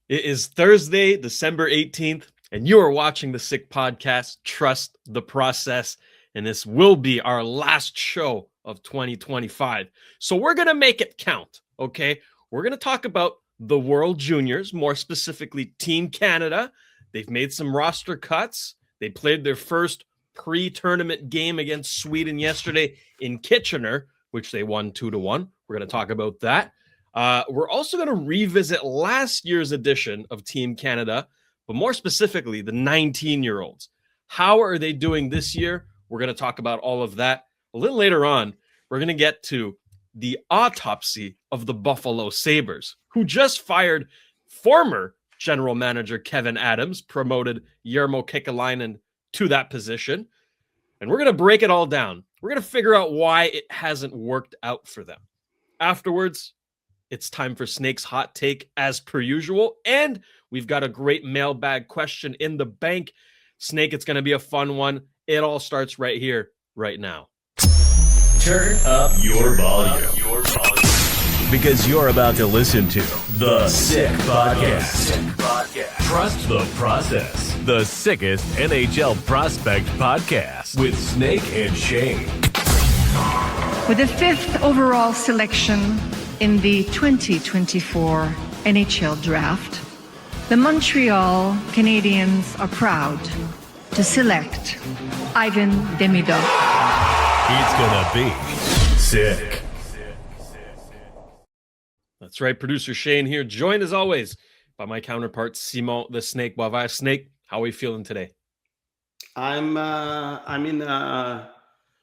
It is Thursday, December 18th, and you are watching the Sick Podcast. Trust the process. And this will be our last show of 2025. So we're going to make it count, okay? We're going to talk about the World Juniors, more specifically Team Canada. They've made some roster cuts. They played their first pre-tournament game against Sweden yesterday in Kitchener, which they won 2-1. We're going to talk about that. We're also going to revisit last year's edition of Team Canada, but more specifically, the 19-year-olds. How are they doing this year? We're going to talk about all of that. A little later on, we're going to get to the autopsy of the Buffalo Sabres, who just fired former general manager Kevin Adams, promoted Jarmo Kekalainen to that position. And we're going to break it all down. We're going to figure out why it hasn't worked out for them. Afterwards, it's time for Snake's hot take as per usual. And we've got a great mailbag question in the bank. Snake, it's going to be a fun one. It all starts right here, right now. Turn up your volume. Because you're about to listen to The Sick Podcast. Trust the process. The sickest NHL prospect podcast with Snake and Shayne. With the 5th overall selection in the 2024 NHL Draft, the Montreal Canadiens are proud to select Ivan Demidov. It's gonna be sick. That's right, producer Shayne here, joined as always by my counterpart Simon the Snake Boisvert. Snake, how are we feeling today? I'm in a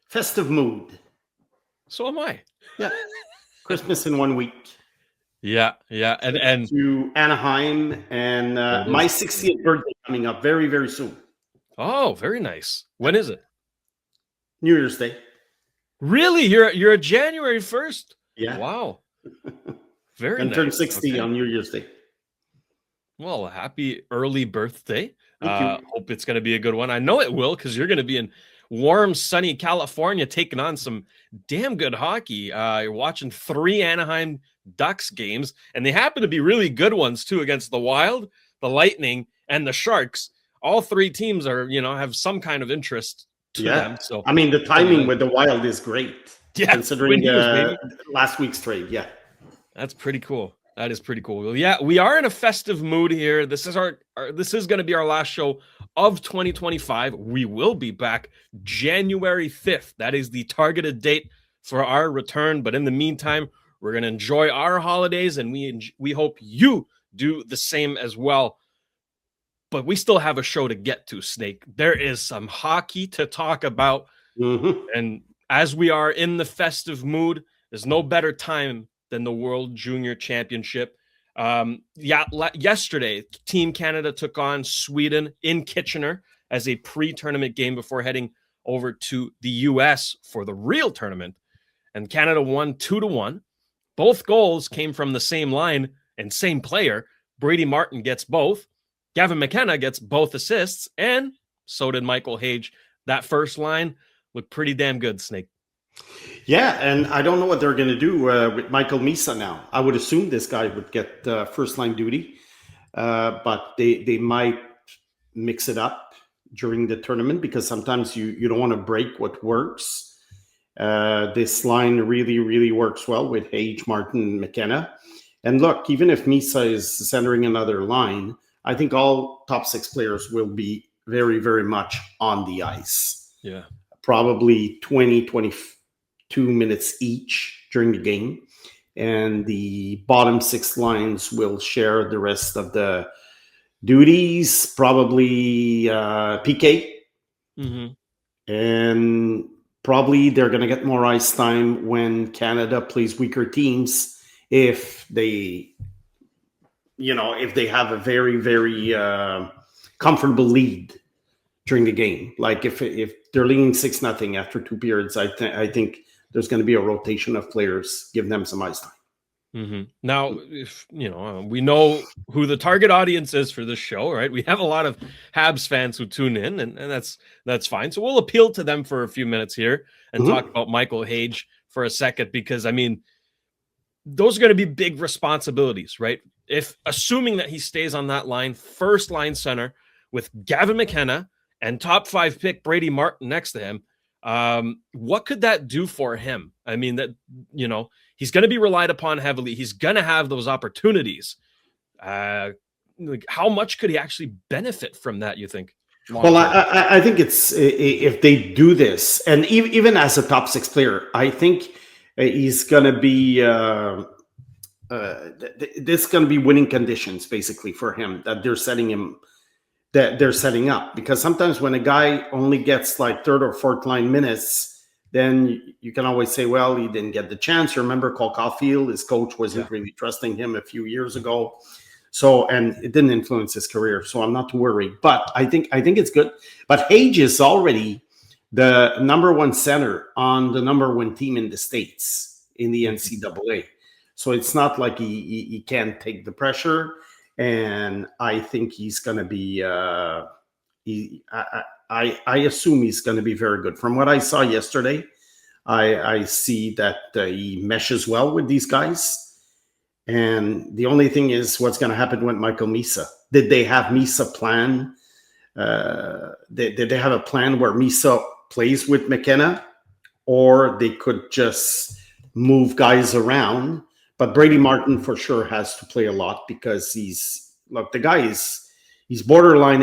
festive mood. So am I. Yeah. Christmas in 1 week. Yeah. And to Anaheim, and my 60th birthday coming up very, very soon. Oh, very nice. When is it? New Year's Day. Really? You're a January 1st? Yeah. Wow. Very nice. Turn 60 on New Year's Day. Well, happy early birthday. Thank you. Hope it's going to be a good one. I know it will, because you're going to be in warm, sunny California taking on some damn good hockey. You're watching 3 Anaheim Ducks games, and they happen to be really good ones too, against the Wild, the Lightning, and the Sharks. All 3 teams are, have some kind of interest to them. So I mean, the timing with the Wild is great. Yeah, considering last week's trade. Yeah, that's pretty cool. That is pretty cool. Well, yeah, we are in a festive mood here. This is this is going to be our last show of 2025. We will be back January 5th. That is the targeted date for our return. But in the meantime, we're going to enjoy our holidays, and we hope you do the same as well. But we still have a show to get to, Snake. There is some hockey to talk about. Mm-hmm. And as we are in the festive mood, there's no better time than the World Junior Championship. Yesterday, Team Canada took on Sweden in Kitchener as a pre-tournament game before heading over to the U.S. for the real tournament. And Canada won 2-1. Both goals came from the same line and same player. Brady Martin gets both. Gavin McKenna gets both assists, and so did Michael Hage. That first line looked pretty damn good, Snake. Yeah, and I don't know what they're going to do with Michael Misa now. I would assume this guy would get first-line duty, but they might mix it up during the tournament, because sometimes you don't want to break what works. This line really, really works well with Hage, Martin, and McKenna. And look, even if Misa is centering another line, I think all top 6 players will be very, very much on the ice. Yeah. Probably 20, 22 minutes each during the game. And the bottom 6 lines will share the rest of the duties, probably PK. Mm-hmm. And probably they're going to get more ice time when Canada plays weaker teams, if they have a very, very comfortable lead during the game. Like if they're leading 6-0 after 2 periods, I think there's going to be a rotation of players, give them some ice time. Mm-hmm. Now, if we know who the target audience is for this show, right? We have a lot of Habs fans who tune in, and that's fine. So we'll appeal to them for a few minutes here and talk about Michael Hage for a second, because I mean, those are going to be big responsibilities, right? If assuming that he stays on that line, first line center with Gavin McKenna and top 5 pick Brady Martin next to him, what could that do for him? I mean, that, you know, he's going to be relied upon heavily. He's going to have those opportunities. Like, how much could he actually benefit from that, you think? Well, I think it's, if they do this, and even as a top 6 player, I think he's going to be, this is going to be winning conditions basically for him that they're setting up. Because sometimes when a guy only gets like third or fourth line minutes, then you can always say, well, he didn't get the chance. You remember Cole Caulfield, his coach wasn't really trusting him a few years ago. So, and it didn't influence his career. So I'm not too worried, but I think it's good. But Hage is already the number 1 center on the number 1 team in the States in the NCAA. So it's not like he can't take the pressure. And I think he's going to be, I assume he's going to be very good. From what I saw yesterday, I see that he meshes well with these guys. And the only thing is what's going to happen with Michael Misa. Did they have Misa plan? Did they have a plan where Misa plays with McKenna? Or they could just move guys around? But Brady Martin for sure has to play a lot because he's borderline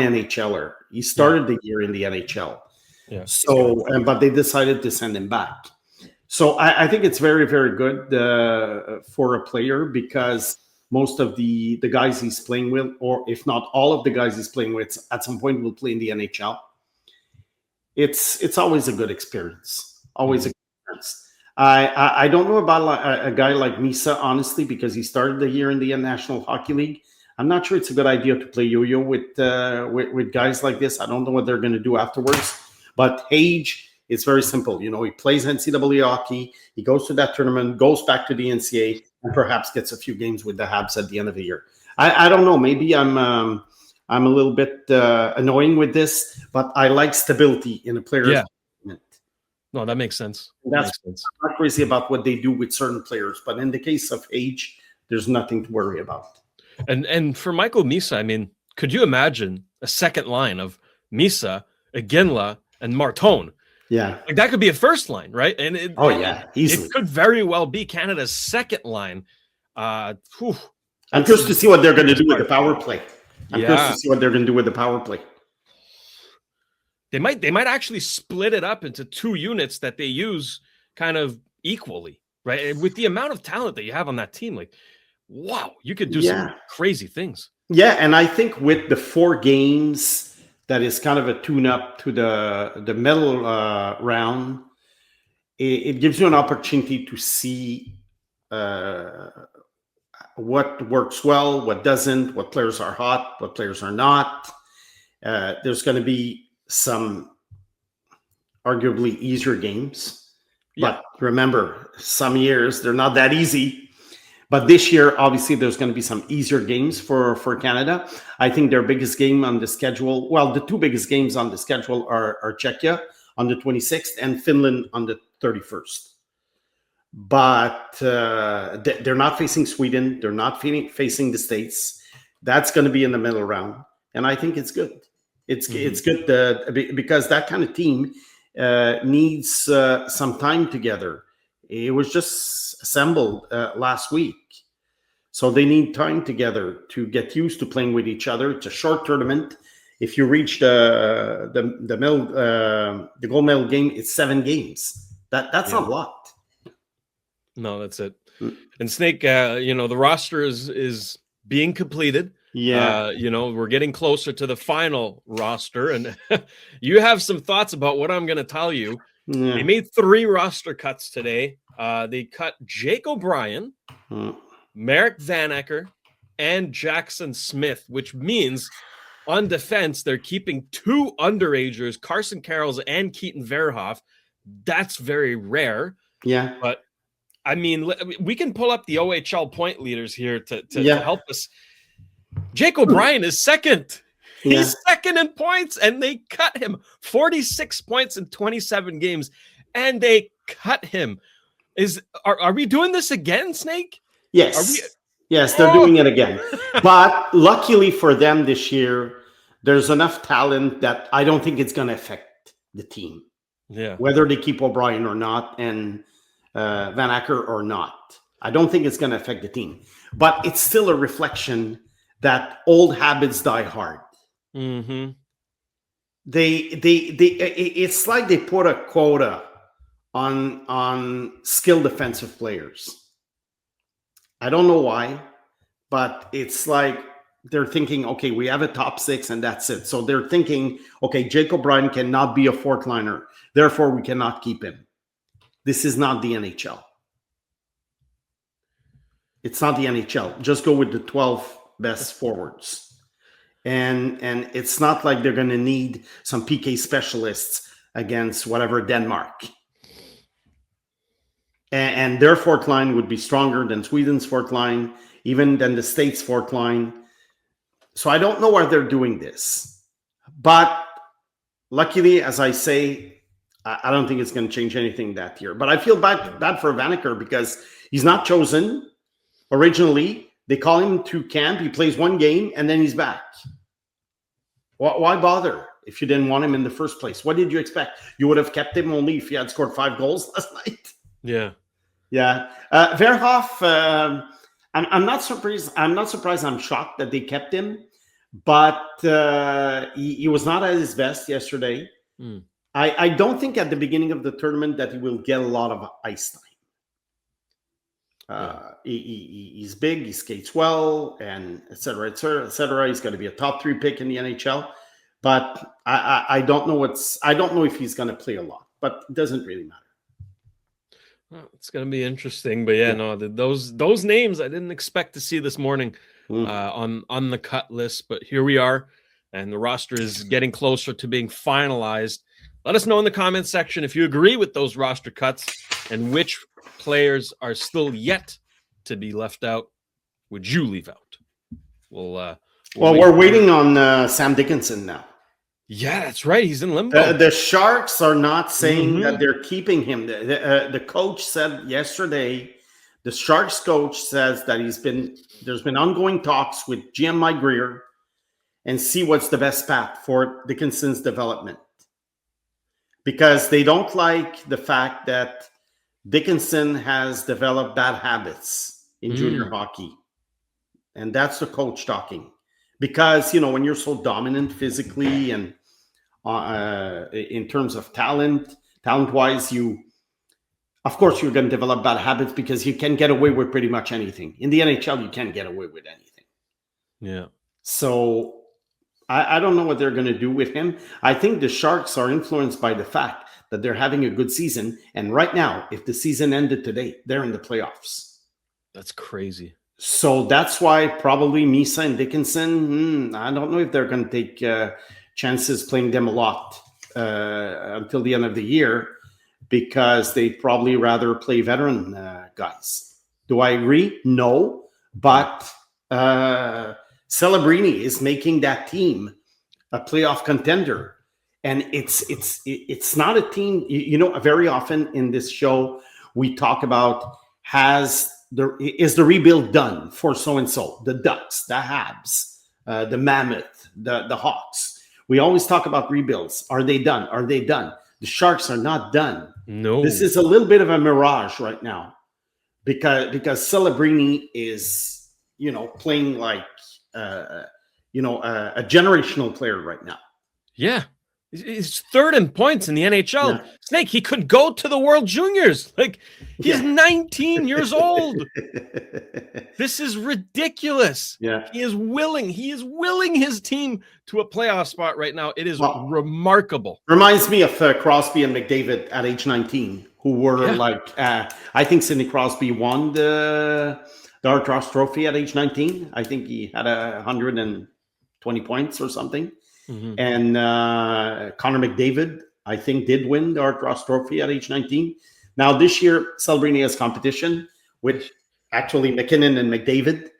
NHLer. He started the year in the NHL. Yeah. So, but they decided to send him back. So I think it's very, very good for a player because most of the guys he's playing with, or if not all of the guys he's playing with, at some point will play in the NHL. It's always a good experience. Always a good experience. I don't know about a guy like Misa, honestly, because he started the year in the National Hockey League. I'm not sure it's a good idea to play yo-yo with guys like this. I don't know what they're going to do afterwards. But Hage, it's very simple. You know, he plays NCAA hockey. He goes to that tournament, goes back to the NCAA, and perhaps gets a few games with the Habs at the end of the year. I don't know. Maybe I'm a little bit annoying with this, but I like stability in a player. Yeah. No, that makes sense. I'm not crazy about what they do with certain players, but in the case of Hage, there's nothing to worry about. And for Michael Misa, I mean, could you imagine a second line of Misa, Iginla, and Martone? Yeah. Like that could be a first line, right? And easily. It could very well be Canada's second line. I'm curious to see what they're going to do with the power play. I'm curious to see what they're going to do with the power play. They might actually split it up into 2 units that they use kind of equally, right? With the amount of talent that you have on that team, like, wow, you could do some crazy things. Yeah, and I think with the 4 games, that is kind of a tune-up to the middle round. It gives you an opportunity to see what works well, what doesn't, what players are hot, what players are not. There's going to be some arguably easier games. But remember, some years, they're not that easy. But this year, obviously, there's going to be some easier games for Canada. I think their biggest game on the schedule, well, the 2 biggest games on the schedule are Czechia on the 26th and Finland on the 31st. But they're not facing Sweden. They're not facing the States. That's going to be in the middle round. And I think it's good. It's good because that kind of team needs some time together. It was just assembled last week. So they need time together to get used to playing with each other. It's a short tournament. If you reach the gold medal game, it's 7 games. That's not a lot. No, that's it. And Snake, the roster is being completed. Yeah. We're getting closer to the final roster, and you have some thoughts about what I'm going to tell you. Yeah. They made 3 roster cuts today. They cut Jake O'Brien, Marek Vanecker, and Jackson Smith, which means on defense, they're keeping 2 underagers, Carson Carrolls and Keaton Verhoff. That's very rare. Yeah. But, I mean, we can pull up the OHL point leaders here to help us. Jake O'Brien is second. Yeah. He's second in points, and they cut him 46 points in 27 games, and they cut him. Are we doing this again, Snake? Yes. Yes, they're doing it again. But luckily for them this year, there's enough talent that I don't think it's going to affect the team. Yeah. Whether they keep O'Brien or not and Van Acker or not. I don't think it's going to affect the team. But it's still a reflection that old habits die hard. Mm-hmm. It's like they put a quota on skilled defensive players. I don't know why, but it's like they're thinking, okay, we have a top 6 and that's it. So they're thinking, okay, Jake O'Brien cannot be a fourth liner. Therefore, we cannot keep him. This is not the NHL. It's not the NHL. Just go with the 12 best forwards. And it's not like they're going to need some PK specialists against whatever Denmark. And their fourth line would be stronger than Sweden's fourth line, even than the States' fourth line. So I don't know why they're doing this. But luckily, as I say, I don't think it's going to change anything that year. But I feel bad for Vanacker because he's not chosen. Originally, they call him to camp. He plays one game, and then he's back. Why bother if you didn't want him in the first place? What did you expect? You would have kept him only if he had scored 5 goals last night. Yeah. Yeah. Verhoff, I'm not surprised. I'm not surprised. I'm shocked that they kept him. But he was not at his best yesterday. Mm. I don't think at the beginning of the tournament that he will get a lot of ice time. He's big, he skates well, and et cetera, et cetera, et cetera. He's going to be a top 3 pick in the NHL. But I don't know I don't know if he's going to play a lot, but it doesn't really matter. Well, it's going to be interesting, but no, those names I didn't expect to see this morning on the cut list, but here we are, and the roster is getting closer to being finalized. Let us know in the comments section if you agree with those roster cuts and which players are still yet to be left out. Would you leave out? We're waiting on Sam Dickinson now. Yeah, that's right. He's in limbo. The Sharks are not saying that they're keeping him. The coach said yesterday, the Sharks coach says that there's been ongoing talks with GM Mike Greer and see what's the best path for Dickinson's development. Because they don't like the fact that Dickinson has developed bad habits in junior hockey. And that's the coach talking. Because, when you're so dominant physically and in terms of talent-wise, of course, you're going to develop bad habits because you can get away with pretty much anything. In the NHL, you can't get away with anything. Yeah. So I don't know what they're going to do with him. I think the Sharks are influenced by the fact that they're having a good season. And right now, if the season ended today, they're in the playoffs. That's crazy. So that's why probably Misa and Dickinson, I don't know if they're going to take chances playing them a lot until the end of the year because they'd probably rather play veteran guys. Do I agree? No. But Celebrini is making that team a playoff contender. And it's not a team, very often in this show, we talk about is the rebuild done for so-and-so, the Ducks, the Habs, the Mammoth, the Hawks. We always talk about rebuilds. Are they done? Are they done? The Sharks are not done. No. This is a little bit of a mirage right now because Celebrini is, playing like, a generational player right now. Yeah. He's third in points in the NHL. Yeah. Snake, he could go to the World Juniors. He's 19 years old. This is ridiculous. Yeah. He is willing his team to a playoff spot right now. It is remarkable. Reminds me of Crosby and McDavid at age 19, who were I think Sidney Crosby won the Art Ross Trophy at age 19. I think he had 120 points or something. Mm-hmm. And Connor McDavid, I think, did win the Art Ross Trophy at age 19. Now, this year, Celebrini has competition with actually McKinnon and McDavid.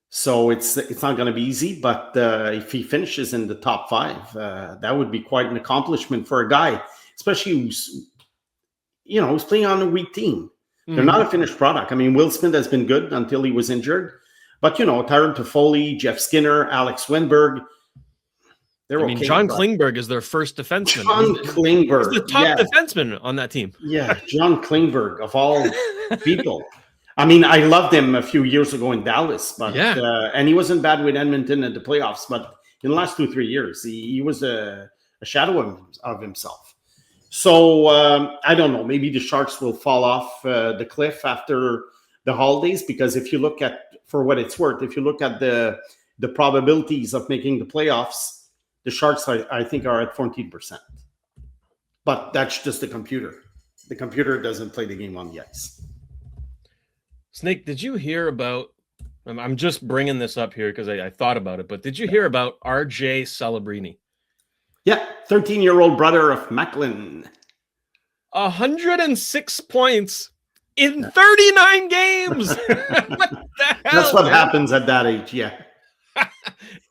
So it's not going to be easy. But if he finishes in the top 5, that would be quite an accomplishment for a guy, especially who's playing on a weak team. They're not a finished product. I mean, Will Smith has been good until he was injured. But, Tyron Toffoli, Jeff Skinner, Alex Winberg, they're okay. John Klingberg is their first defenseman. John Klingberg. He's the top defenseman on that team. Yeah, John Klingberg, of all people. I mean, I loved him a few years ago in Dallas, but and he wasn't bad with Edmonton in the playoffs. But in the last 2-3 years, he was a shadow of himself. So I don't know. Maybe the Sharks will fall off the cliff after the holidays, because if you look at, for what it's worth, if you look at the probabilities of making the playoffs, the Sharks, I think, are at 14%. But that's just the computer. The computer doesn't play the game on the ice. Snake, did you hear about, I'm just bringing this up here because I thought about it, but did you hear about RJ Celebrini? Yeah, 13-year-old brother of Macklin. 106 points in 39 games. What the hell? That's what happens at that age, yeah.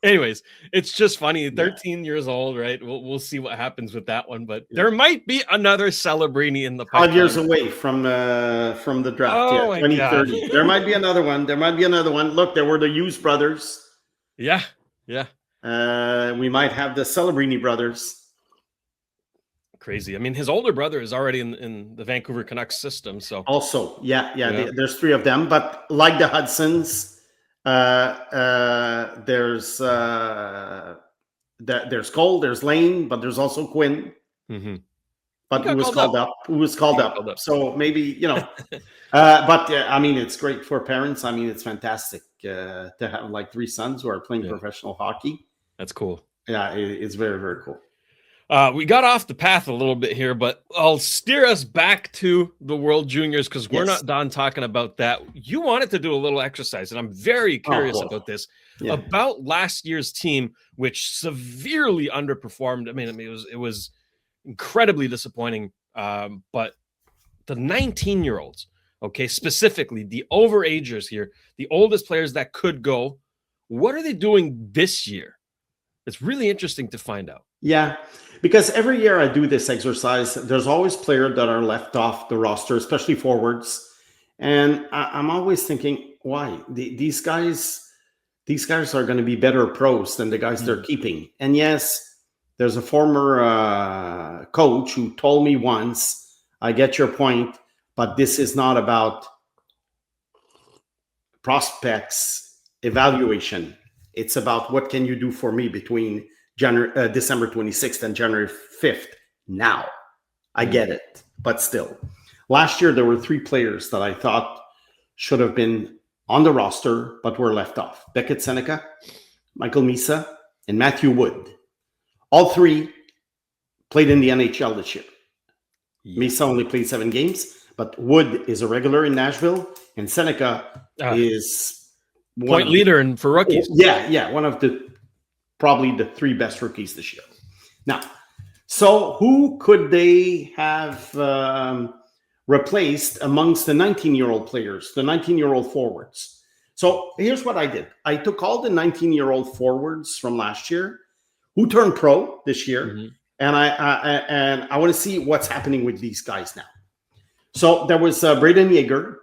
Anyways, it's just funny. 13 years old, right? We'll see what happens with that one, but there might be another Celebrini in the pipeline. 5 years away from the draft. Oh, 2030. There might be another one. Look, there were the Hughes brothers. Yeah. We might have the Celebrini brothers. Crazy. I mean, his older brother is already in the Vancouver Canucks system. So also, there's 3 of them. But like the Hudsons, there's Cole, there's Lane, but there's also Quinn. Mm-hmm. But who was called up. So maybe, but I mean, it's great for parents. I mean, it's fantastic to have like 3 sons who are playing professional hockey. That's cool. Yeah, it's very, very cool. We got off the path a little bit here, but I'll steer us back to the World Juniors because we're not done talking about that. You wanted to do a little exercise, and I'm very curious about this, about last year's team, which severely underperformed. I mean, it was incredibly disappointing. But the 19-year-olds, okay, specifically the overagers here, the oldest players that could go, what are they doing this year? It's really interesting to find out. Yeah, because every year I do this exercise, there's always players that are left off the roster, especially forwards. And I'm always thinking, why? These guys are going to be better pros than the guys they're keeping. And yes, there's a former coach who told me once, I get your point, but this is not about prospects evaluation. It's about what can you do for me between December 26th and January 5th. Now, I get it, but still. Last year, there were 3 players that I thought should have been on the roster, but were left off. Beckett Seneca, Michael Misa, and Matthew Wood. All 3 played in the NHL this year. Misa only played 7 games, but Wood is a regular in Nashville, and Seneca is point leader for rookies. Yeah, one of probably the 3 best rookies this year. Now, so who could they have replaced amongst the 19-year-old players, the 19-year-old forwards? So here's what I did. I took all the 19-year-old forwards from last year who turned pro this year, and I want to see what's happening with these guys now. So there was Braden Yeager.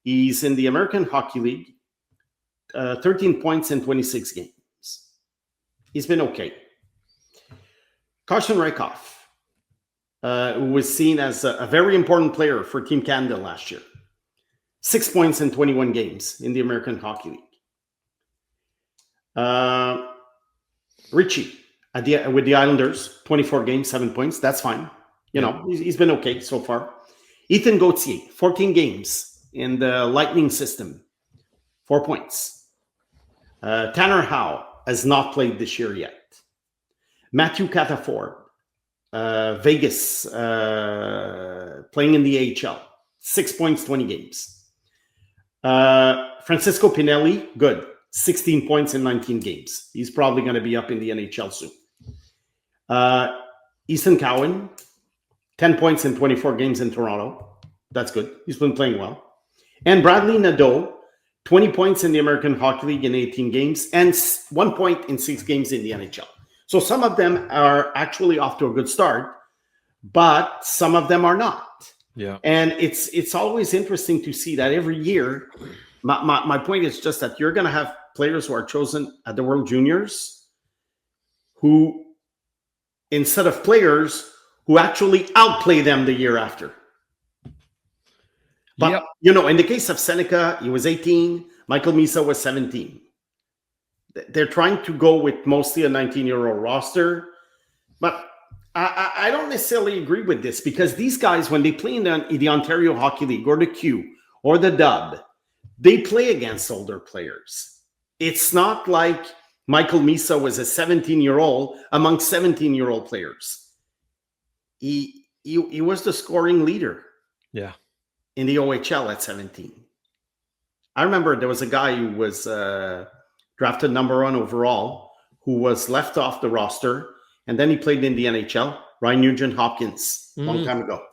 He's in the American Hockey League, 13 points in 26 games. He's been okay. Carson Rakoff, who was seen as a very important player for Team Canada last year. 6 points in 21 games in the American Hockey League. Richie with the Islanders, 24 games, 7 points. That's fine. He's been okay so far. Ethan Gauthier, 14 games in the Lightning system, 4 points. Tanner Howe has not played this year yet. Matthew Cataford, Vegas, playing in the AHL, 6 points, 20 games. Francisco Pinelli, good, 16 points in 19 games. He's probably going to be up in the NHL soon. Easton Cowan, 10 points in 24 games in Toronto. That's good. He's been playing well. And Bradley Nadeau, 20 points in the American Hockey League in 18 games and 1 point in 6 games in the NHL. So some of them are actually off to a good start, but some of them are not. Yeah. And it's always interesting to see that every year. My point is just that you're going to have players who are chosen at the World Juniors who, instead of players who actually outplay them the year after. But, in the case of Seneca, he was 18. Michael Misa was 17. They're trying to go with mostly a 19-year-old roster. But I don't necessarily agree with this, because these guys, when they play in the Ontario Hockey League or the Q or the Dub, they play against older players. It's not like Michael Misa was a 17-year-old among 17-year-old players. He was the scoring leader. Yeah. In the OHL at 17. I remember there was a guy who was drafted number 1 overall who was left off the roster, and then he played in the NHL, Ryan Nugent-Hopkins, a long time ago.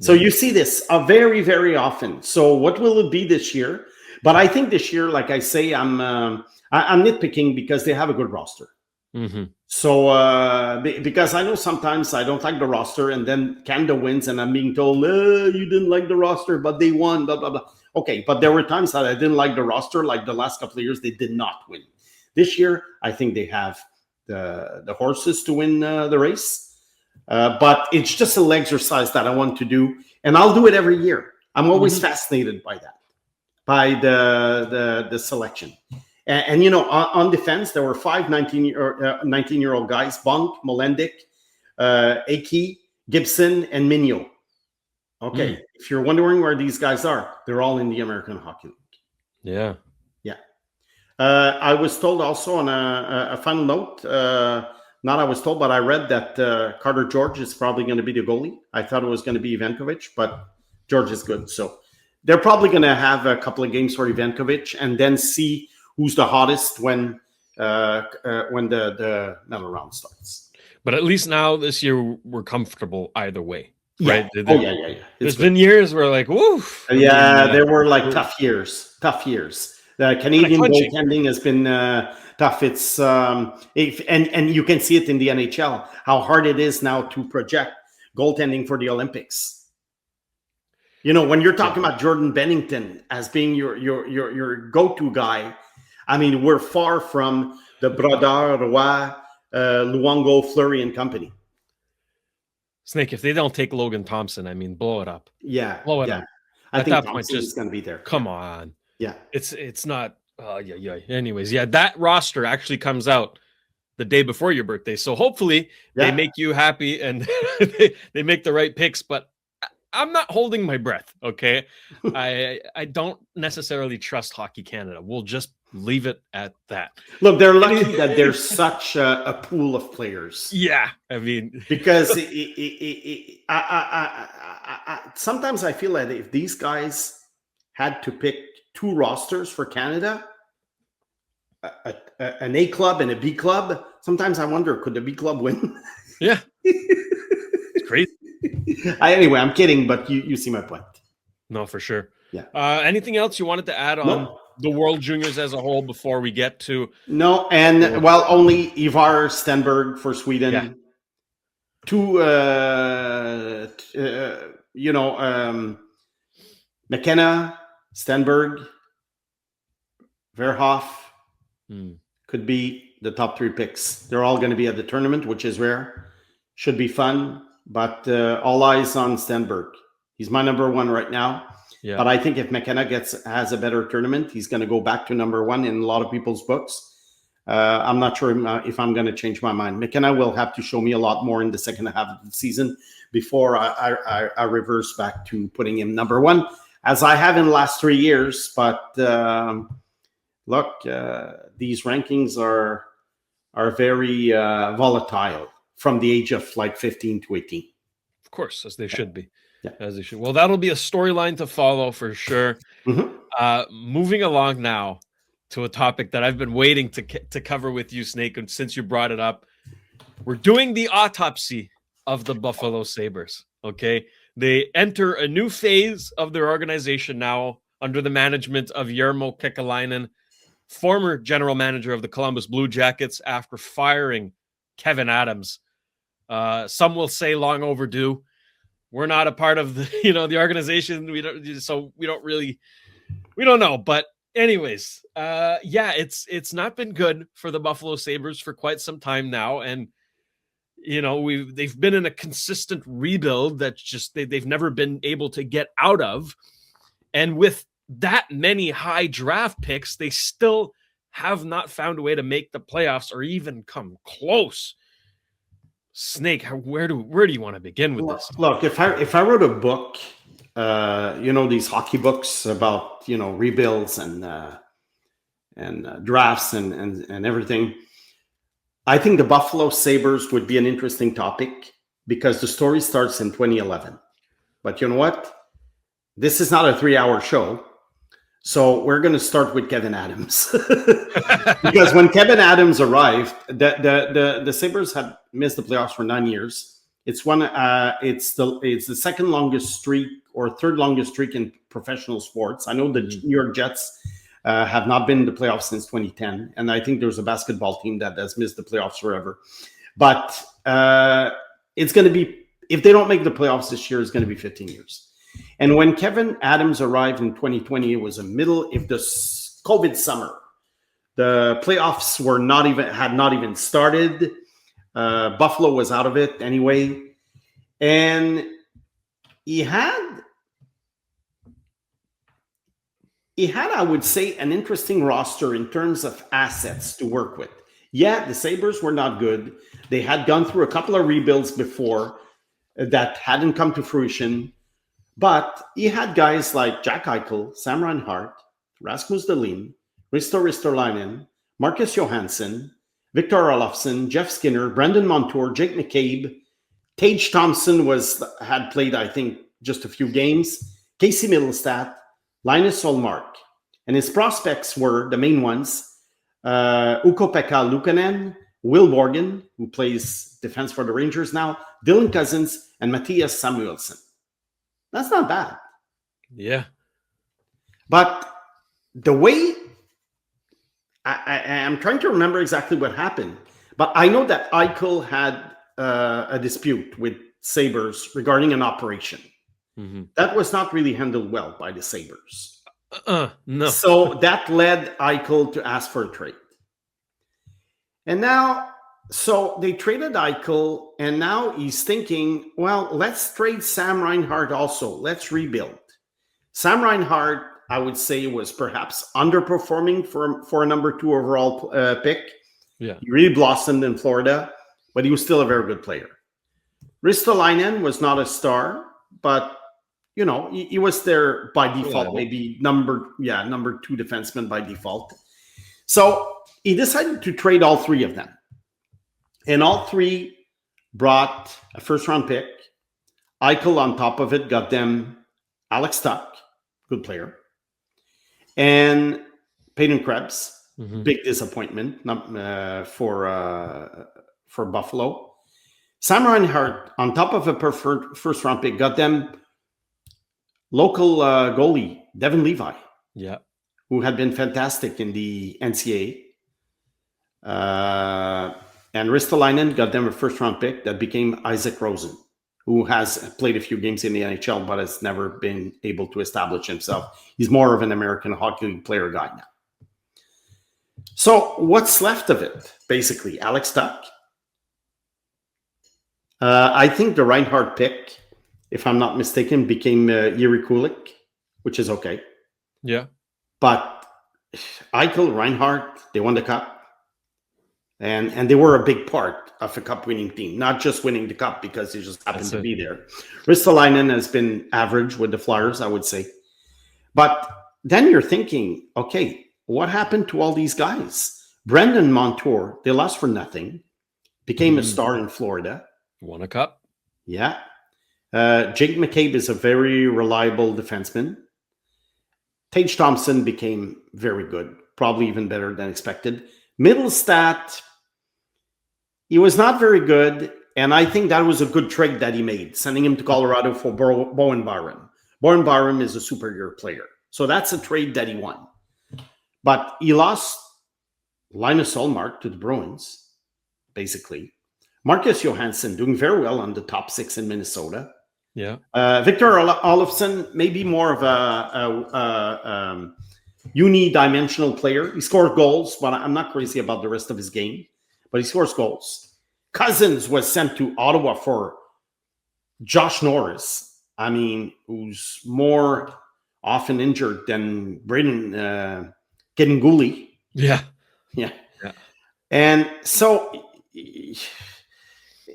So you see this very, very often. So what will it be this year? But I think this year, like I say, I'm nitpicking because they have a good roster. Mm-hmm. So because I know sometimes I don't like the roster, and then Canada wins and I'm being told, you didn't like the roster, but they won, blah, blah, blah. Okay, but there were times that I didn't like the roster, like the last couple of years, they did not win. This year, I think they have the horses to win the race. But it's just a leg exercise that I want to do, and I'll do it every year. I'm always fascinated by that, by the selection. And on defense, there were 5 19-year-old guys: Bonk, Molendic, Aki, Gibson, and Mignot. Okay, if you're wondering where these guys are, they're all in the American Hockey League. Yeah. Yeah. I was told also on a final note, not I was told, but I read that Carter George is probably going to be the goalie. I thought it was going to be Ivankovic, but George is good. So they're probably going to have a couple of games for Ivankovic and then see who's the hottest when the medal round starts. But at least now this year we're comfortable either way. Yeah. Right? Yeah. There's been years where like, woo. Yeah, there were like tough years. The Canadian goaltending has been tough. It's and you can see it in the NHL how hard it is now to project goaltending for the Olympics. When you're talking about Jordan Bennington as being your go-to guy, I mean, we're far from the Brodeur, Roy, Luongo, Fleury, and company. Snake, if they don't take Logan Thompson, I mean, blow it up. Yeah, blow it up. I think Thompson is going to be there. Come on. Yeah, it's not. Yeah. Anyways, that roster actually comes out the day before your birthday, so hopefully they make you happy and they make the right picks. But I'm not holding my breath. Okay, I don't necessarily trust Hockey Canada. We'll just leave it at that. Look, they're lucky that there's such a pool of players. Yeah, I mean, because sometimes I feel that if these guys had to pick 2 rosters for Canada, an A club and a B club, sometimes I wonder, could the B club win? Yeah, it's crazy. Anyway, I'm kidding, but you see my point. No, for sure. Yeah. Anything else you wanted to add on the World Juniors as a whole before we get to? No, and only Ivar Stenberg for Sweden. Yeah. 2, McKenna, Stenberg, Verhoff could be the top 3 picks. They're all going to be at the tournament, which is rare. Should be fun, but all eyes on Stenberg. He's my number 1 right now. Yeah. But I think if McKenna has a better tournament, he's going to go back to number 1 in a lot of people's books. I'm not sure if I'm going to change my mind. McKenna will have to show me a lot more in the second half of the season before I reverse back to putting him number 1, as I have in the last 3 years. But look, these rankings are very volatile from the age of like 15 to 18. Of course, as they should be. Yeah. As they should. Well, that'll be a storyline to follow for sure. Moving along now to a topic that I've been waiting to cover with you, Snake, and since you brought it up. We're doing the autopsy of the Buffalo Sabres, okay? They enter a new phase of their organization now under the management of Jarmo Kekalainen, former general manager of the Columbus Blue Jackets, after firing Kevin Adams. Some will say long overdue. we're not a part of the, the organization. We don't know. But anyways, it's not been good for the Buffalo Sabres for quite some time now. And, they've been in a consistent rebuild that's just, they've never been able to get out of. And with that many high draft picks, they still have not found a way to make the playoffs or even come close. Snake, where do you want to begin with this? Look, if I wrote a book, these hockey books about rebuilds and drafts and everything, I think the Buffalo Sabres would be an interesting topic because the story starts in 2011. But you know what? This is not a 3-hour show. So we're going to start with Kevin Adams. Because when Kevin Adams arrived, the Sabres had missed the playoffs for 9 years. It's the second longest streak or third longest streak in professional sports. I know the New York Jets have not been in the playoffs since 2010. And I think there's a basketball team that has missed the playoffs forever. But it's going to be, if they don't make the playoffs this year, it's going to be 15 years. And when Kevin Adams arrived in 2020, it was the COVID summer. The playoffs had not even started. Buffalo was out of it anyway. And he had, I would say, an interesting roster in terms of assets to work with. Yeah, the Sabres were not good. They had gone through a couple of rebuilds before that hadn't come to fruition. But he had guys like Jack Eichel, Sam Reinhart, Rasmus Dahlin, Risto Ristolainen, Marcus Johansson, Victor Olofsson, Jeff Skinner, Brendan Montour, Jake McCabe, Tage Thompson had played, I think, just a few games, Casey Middlestat, Linus Ullmark. And his prospects were the main ones, Ukko-Pekka Luukkonen, Will Morgan, who plays defense for the Rangers now, Dylan Cousins, and Matthias Samuelsson. That's not bad. Yeah. But the way I'm trying to remember exactly what happened, but I know that Eichel had a dispute with Sabres regarding an operation. Mm-hmm. That was not really handled well by the Sabres. No. So that led Eichel to ask for a trade. And now, so they traded Eichel, and now he's thinking, well, let's trade Sam Reinhart also. Let's rebuild. Sam Reinhart, I would say, was perhaps underperforming for a number 2 overall pick. Yeah. He really blossomed in Florida, but he was still a very good player. Ristolainen was not a star, but, he was there by default, maybe number 2 defenseman by default. So he decided to trade all 3 of them. And all 3 brought a first-round pick. Eichel, on top of it, got them Alex Tuck, good player, and Peyton Krebs, big disappointment for Buffalo. Sam Reinhart, on top of a first-round pick, got them local goalie Devin Levi, who had been fantastic in the NCAA. And Ristolainen got them a first-round pick that became Isaac Rosen, who has played a few games in the NHL, but has never been able to establish himself. He's more of an American Hockey League player guy now. So what's left of it, basically? Alex Tuck. I think the Reinhardt pick, if I'm not mistaken, became Yuri Kulik, which is okay. Yeah. But Eichel, Reinhardt, they won the cup. And they were a big part of a cup-winning team, not just winning the cup because they just happened to be there. Ristolainen has been average with the Flyers, I would say. But then you're thinking, okay, what happened to all these guys? Brendan Montour, they lost for nothing, became a star in Florida. Won a cup. Yeah. Jake McCabe is a very reliable defenseman. Tage Thompson became very good, probably even better than expected. Middlestat, he was not very good, and I think that was a good trade that he made, sending him to Colorado for Bowen Byram. Bowen Byram is a superior player, so that's a trade that he won. But he lost Linus Ullmark to the Bruins, basically. Marcus Johansson doing very well on the top 6 in Minnesota. Yeah. Victor Olofsson may be more of a unidimensional player. He scored goals, but I'm not crazy about the rest of his game. But he scores goals. Cousins was sent to Ottawa for Josh Norris. I mean, who's more often injured than Braden Genguli. Yeah. Yeah. And so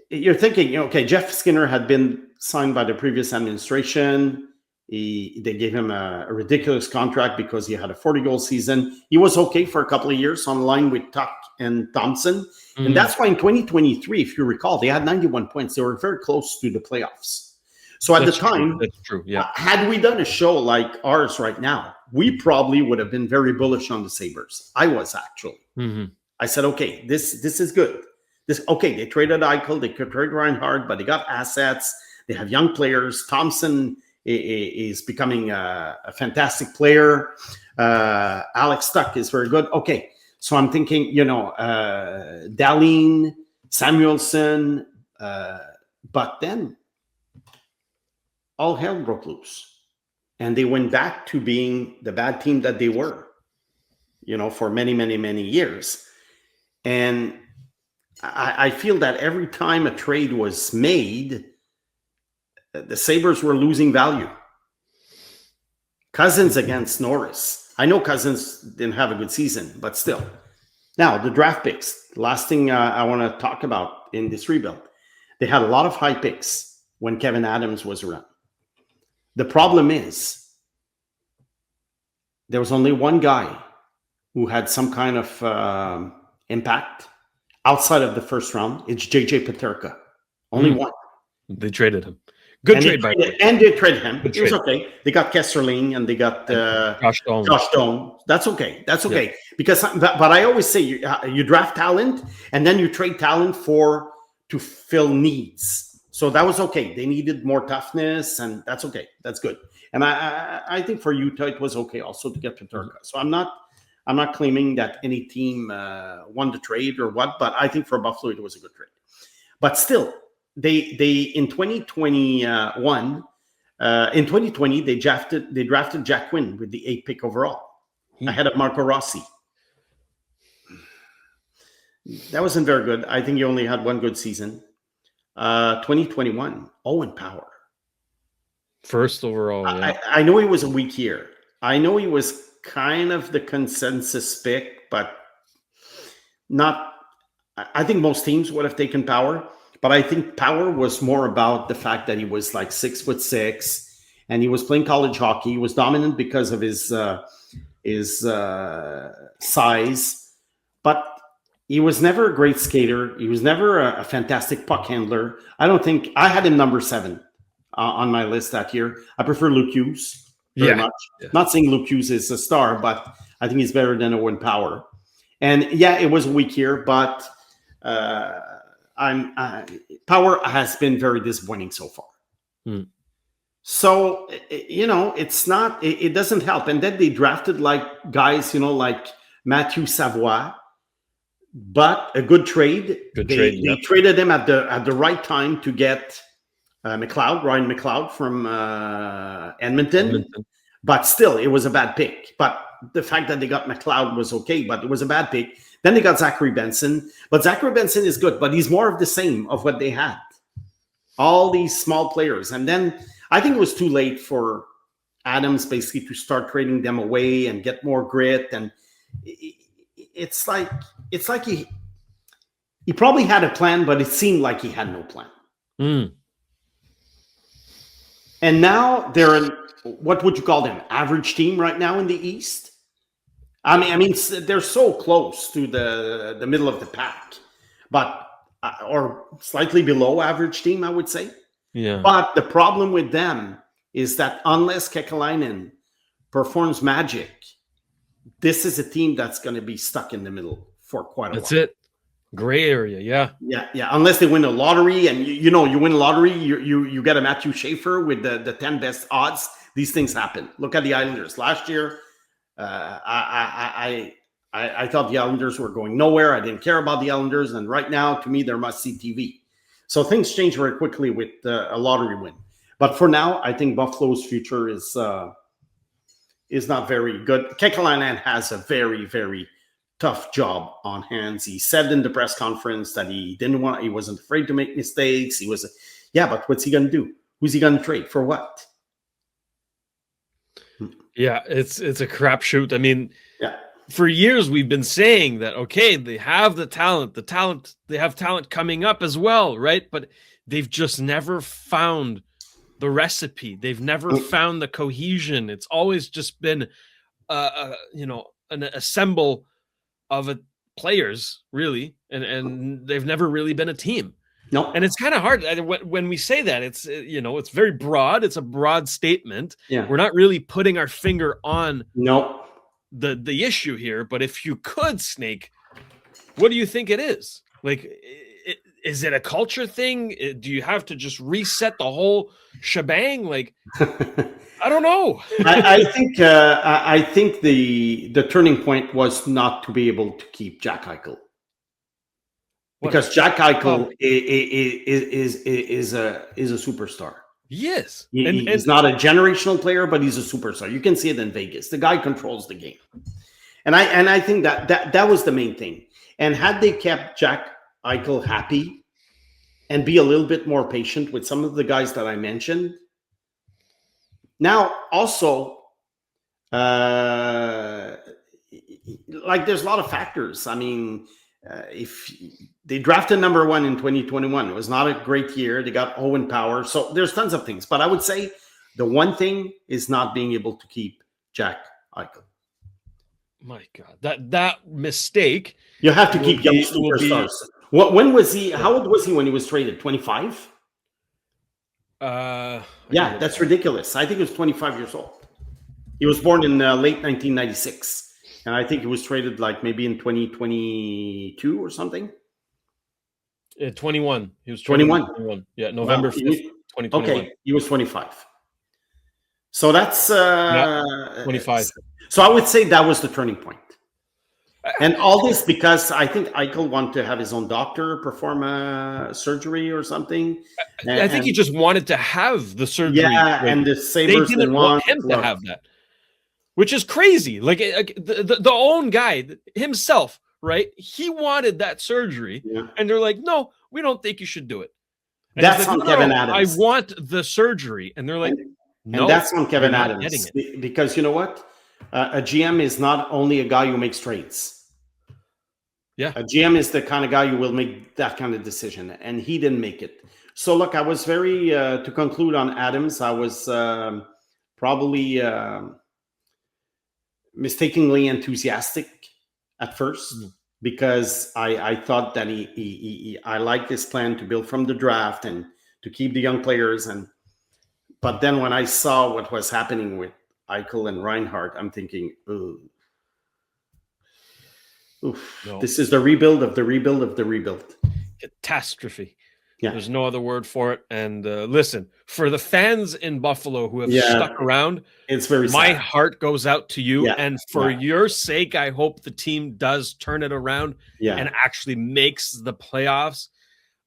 you're thinking, okay, Jeff Skinner had been signed by the previous administration. They gave him a ridiculous contract because he had a 40-goal season. He was okay for a couple of years on line with Tuck and Thompson. Mm. And that's why in 2023, if you recall, they had 91 points. They were very close to the playoffs. So at the time, that's true. Yeah. Had we done a show like ours right now, we probably would have been very bullish on the Sabres. I was actually. Mm-hmm. I said, okay, this is good. They traded Eichel, they could trade Reinhardt, but they got assets. They have young players. Thompson is becoming a fantastic player. Alex Tuck is very good. Okay, so I'm thinking, Dahlin, Samuelson, but then all hell broke loose. And they went back to being the bad team that they were, for many, many, many years. And I feel that every time a trade was made, the Sabres were losing value. Cousins against Norris. I know Cousins didn't have a good season, but still. Now, the draft picks. Last thing I want to talk about in this rebuild. They had a lot of high picks when Kevin Adams was around. The problem is there was only one guy who had some kind of impact outside of the first round. It's JJ Peterka. Only one. They traded him. Good trade, by the way. And they traded him. It was okay. They got Kesserling and they got Josh Doan. That's okay. Yeah. Because, but I always say you draft talent and then you trade talent to fill needs. So that was okay. They needed more toughness, and that's okay. That's good. And I think for Utah it was okay also to get Peterka. So I'm not claiming that any team won the trade or what, but I think for Buffalo it was a good trade. But still, they in 2021, in 2020 they drafted Jack Quinn with the 8th pick overall ahead of Marco Rossi. That wasn't very good. I think he only had one good season. 2021, Owen Power. First overall. Yeah. I know he was a weak year. I know he was kind of the consensus pick, but not. I think most teams would have taken Power, but I think Power was more about the fact that he was like 6'6", and he was playing college hockey. He was dominant because of his size, but he was never a great skater. He was never a fantastic puck handler. I don't think I had him number 7 on my list that year. I prefer Luke Hughes very much. Yeah. Not saying Luke Hughes is a star, but I think he's better than Owen Power. And it was a weak year, but Power has been very disappointing so far. So, it's not, it doesn't help. And then they drafted like guys, like Matthew Savoie, but a good trade. They traded him at the right time to get Ryan McLeod from Edmonton. But still, it was a bad pick. But the fact that they got McLeod was okay, but it was a bad pick. Then they got Zachary Benson. But Zachary Benson is good, but he's more of the same of what they had. All these small players. And then I think it was too late for Adams basically to start trading them away and get more grit. And it's like he probably had a plan, but it seemed like he had no plan. And now they're what would you call them? Average team right now in the East. I mean, they're so close to the middle of the pack, but or slightly below average team, I would say. Yeah. But the problem with them is that unless Kekalainen performs magic, this is a team that's going to be stuck in the middle for quite a while. That's it. Gray area, yeah. Yeah. Unless they win a lottery, and you win a lottery, you get a Matthew Schaefer with the 10 best odds. These things happen. Look at the Islanders last year. I thought the Islanders were going nowhere. I didn't care about the Islanders, and right now, to me, they're must-see TV. So things change very quickly with a lottery win. But for now, I think Buffalo's future is not very good. Kekalainen has a very, very tough job on hands. He said in the press conference that he wasn't afraid to make mistakes. But what's he going to do? Who's he going to trade for what? Yeah, it's a crapshoot. I mean, yeah. For years we've been saying that, okay, they have the talent, they have talent coming up as well, right? But they've just never found the recipe. They've never found the cohesion. It's always just been, an assemble of players, really, and they've never really been a team. No, and it's kind of hard when we say that. It's it's very broad. It's a broad statement. Yeah, we're not really putting our finger on the issue here. But if you could, Snake, what do you think it is? Like, is it a culture thing? Do you have to just reset the whole shebang? Like, I don't know. I think the turning point was not to be able to keep Jack Eichel. Because Jack Eichel is a superstar. Yes. He's not a generational player, but he's a superstar. You can see it in Vegas. The guy controls the game. And I think that was the main thing. And had they kept Jack Eichel happy and be a little bit more patient with some of the guys that I mentioned. Now, also, there's a lot of factors. I mean, if they drafted number 1 in 2021, it was not a great year. They got Owen Power. So there's tons of things. But I would say the one thing is not being able to keep Jack Eichel. My God, that mistake. You have to keep young superstars. When was he? How old was he when he was traded? 25? Yeah, that's ridiculous. I think he was 25 years old. He was born in late 1996. And I think he was traded like maybe in 2022 or something. 21. He was 21. Yeah, November 5th, 2021. Okay, he was 25. So that's 25. So I would say that was the turning point. And all this because I think Eichel wanted to have his own doctor perform a surgery or something. I think he just wanted to have the surgery. Yeah, and the Sabres didn't want him to have that. Which is crazy. Like the own guy himself, right? He wanted that surgery, and they're like, "No, we don't think you should do it." And that's like, on Kevin Adams. I want the surgery, and they're like, "No." And that's on Kevin Adams because you know what? A GM is not only a guy who makes trades. Yeah, a GM is the kind of guy who will make that kind of decision, and he didn't make it. So look, I was very to conclude on Adams. I was probably. Mistakenly enthusiastic at first because I thought that I liked his plan to build from the draft and to keep the young players. But then when I saw what was happening with Eichel and Reinhart, I'm thinking, this is the rebuild of the rebuild of the rebuild. Catastrophe. Yeah. There's no other word for it. And listen, for the fans in Buffalo who have stuck around, it's very my sad. Heart goes out to you. And for your sake, I hope the team does turn it around and actually makes the playoffs.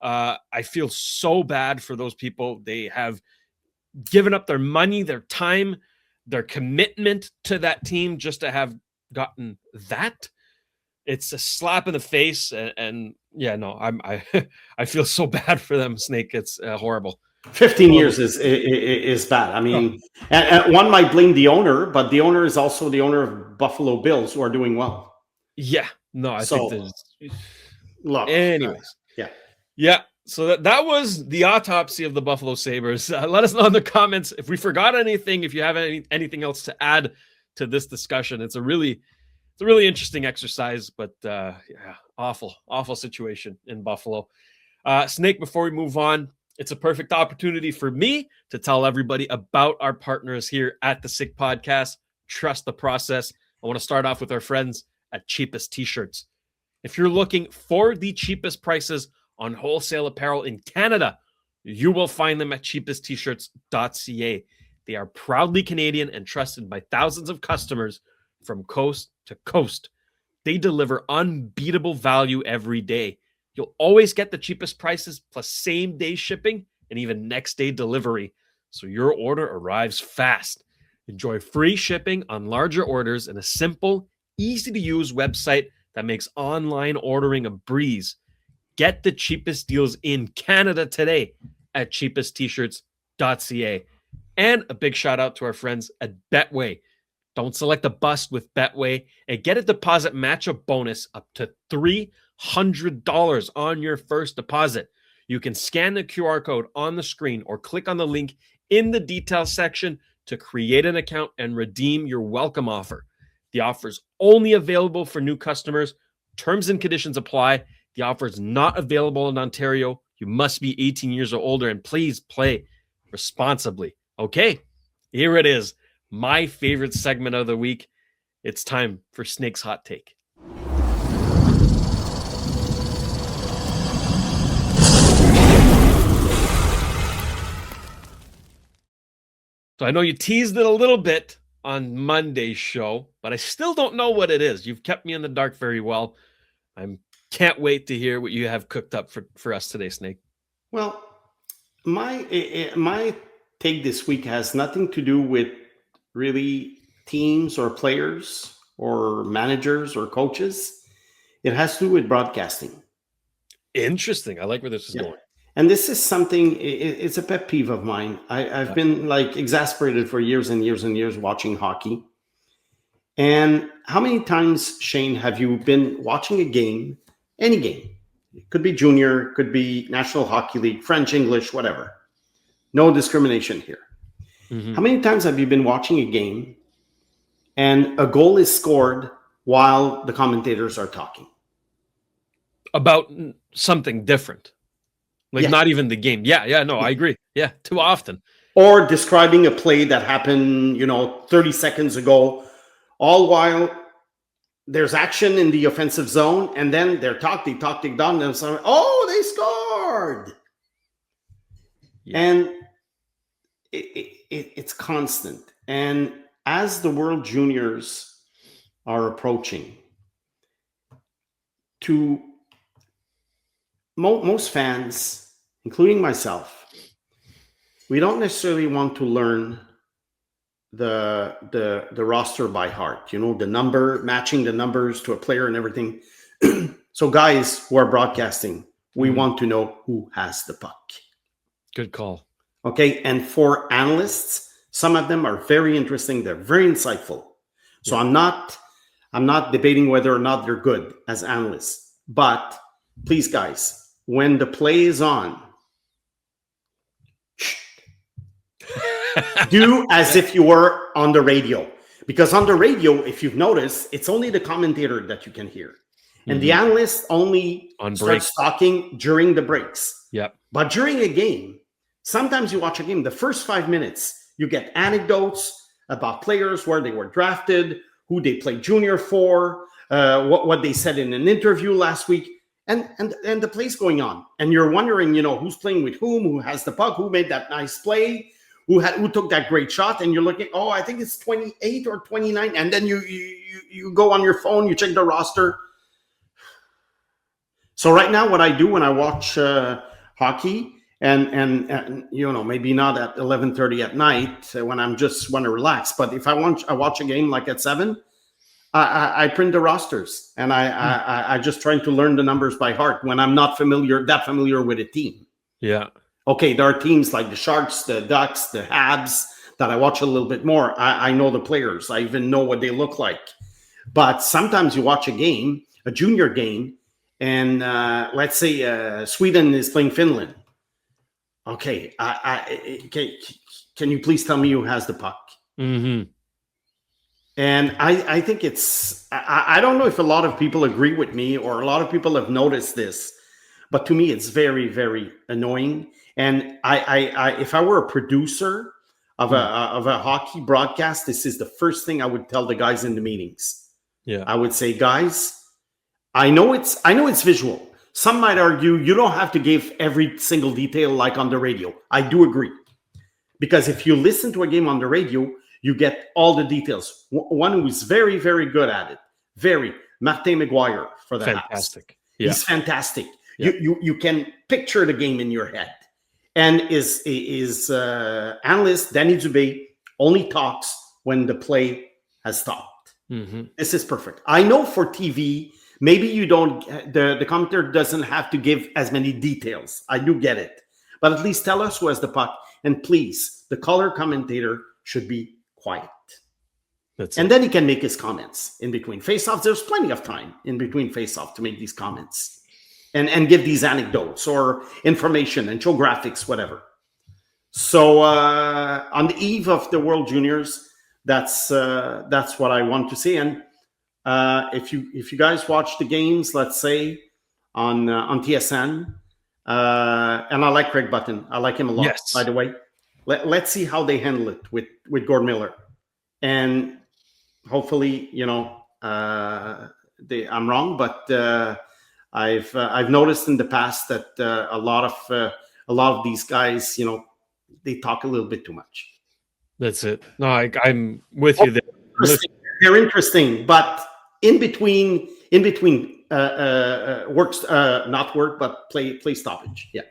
I feel so bad for those people. They have given up their money, their time, their commitment to that team just to have gotten that. It's a slap in the face, and I feel so bad for them, Snake. It's horrible. 15 years is bad. I mean, and one might blame the owner, but the owner is also the owner of Buffalo Bills, who are doing well. Yeah, no, I think there's. Look, anyways, yeah. So that was the autopsy of the Buffalo Sabres. Let us know in the comments if we forgot anything. If you have anything else to add to this discussion, it's a really interesting exercise, but awful situation in Buffalo. Snake, before we move on, it's a perfect opportunity for me to tell everybody about our partners here at the Sick Podcast. Trust the process. I want to start off with our friends at Cheapest T-Shirts. If you're looking for the cheapest prices on wholesale apparel in Canada, you will find them at cheapesttshirts.ca. They are proudly Canadian and trusted by thousands of customers from coast to coast. They deliver unbeatable value every day. You'll always get the cheapest prices plus same-day shipping and even next-day delivery. so your order arrives fast. Enjoy free shipping on larger orders and a simple, easy-to-use website that makes online ordering a breeze. Get the cheapest deals in Canada today at cheapesttshirts.ca. And a big shout out to our friends at Betway. Don't select a bust with Betway and get a deposit match-up bonus up to $300 on your first deposit. You can scan the QR code on the screen or click on the link in the details section to create an account and redeem your welcome offer. The offer is only available for new customers. Terms and conditions apply. The offer is not available in Ontario. You must be 18 years or older, and please play responsibly. Okay, here it is. My favorite segment of the week. It's time for Snake's Hot Take. So I know you teased it a little bit on Monday's show, but I still don't know what it is. You've kept me in the dark very well. I can't wait to hear what you have cooked up for us today, Snake. Well, my take this week has nothing to do with really teams or players or managers or coaches. It has to do with broadcasting. Interesting. I like where this is going. And this is something, it's a pet peeve of mine. I've been like exasperated for years and years and years watching hockey. And how many times, Shayne, have you been watching a game, any game? It could be junior, could be National Hockey League, French, English, whatever. No discrimination here. Mm-hmm. How many times have you been watching a game and a goal is scored while the commentators are talking? About something different. Like not even the game. Yeah, no, I agree. Yeah, too often. Or describing a play that happened, 30 seconds ago, all while there's action in the offensive zone, and then they're talking down, and so, they scored. Yeah. And it's constant. And as the World Juniors are approaching, to most fans, including myself, we don't necessarily want to learn the roster by heart, the number, matching the numbers to a player and everything. So guys who are broadcasting, we want to know who has the puck. Good call. Okay. And for analysts, some of them are very interesting. They're very insightful. So I'm not debating whether or not they're good as analysts, but please, guys, when the play is on, do as if you were on the radio. Because on the radio, if you've noticed, it's only the commentator that you can hear. And the analyst only starts talking during the breaks. Yep. But during a game, sometimes you watch a game, the first 5 minutes, you get anecdotes about players, where they were drafted, who they played junior for, what they said in an interview last week. And the play's going on, and you're wondering, who's playing with whom, who has the puck, who made that nice play, who took that great shot, and you're looking, I think it's 28 or 29, and then you go on your phone, you check the roster. So right now, what I do when I watch hockey, and maybe not at 11:30 at night when I'm just want to relax, but if I watch a game like at 7. I print the rosters, and I just trying to learn the numbers by heart when I'm not that familiar with a team. Yeah. Okay, there are teams like the Sharks, the Ducks, the Habs that I watch a little bit more. I know the players. I even know what they look like. But sometimes you watch a game, a junior game, and let's say Sweden is playing Finland. Okay, can you please tell me who has the puck? Mm-hmm. And I think I don't know if a lot of people agree with me or a lot of people have noticed this, but to me, it's very, very annoying. And if I were a producer of a hockey broadcast, this is the first thing I would tell the guys in the meetings. Yeah. I would say, guys, I know it's visual. Some might argue you don't have to give every single detail like on the radio. I do agree. Because if you listen to a game on the radio, you get all the details. One who is very, very good at it. Martin McGuire for the fantastic. Habs. Yeah. He's fantastic. Yeah. You can picture the game in your head. And is analyst Danny Dubé only talks when the play has stopped. Mm-hmm. This is perfect. I know for TV, maybe you don't, the commentator doesn't have to give as many details. I do get it. But at least tell us who has the puck. And please, the color commentator should be quiet. And then he can make his comments in between face-offs. There's plenty of time in between face-off to make these comments and give these anecdotes or information and show graphics, whatever. So on the eve of the World Juniors, that's what I want to see. And if you guys watch the games, let's say on TSN, and I like Craig Button. I like him a lot, yes. By the way. Let's see how they handle it with Gord Miller. And hopefully, I'm wrong, but I've noticed in the past that a lot of these guys, they talk a little bit too much. That's it. No, I'm with you there. They're interesting, but in between works, not work, but play stoppage. Yeah.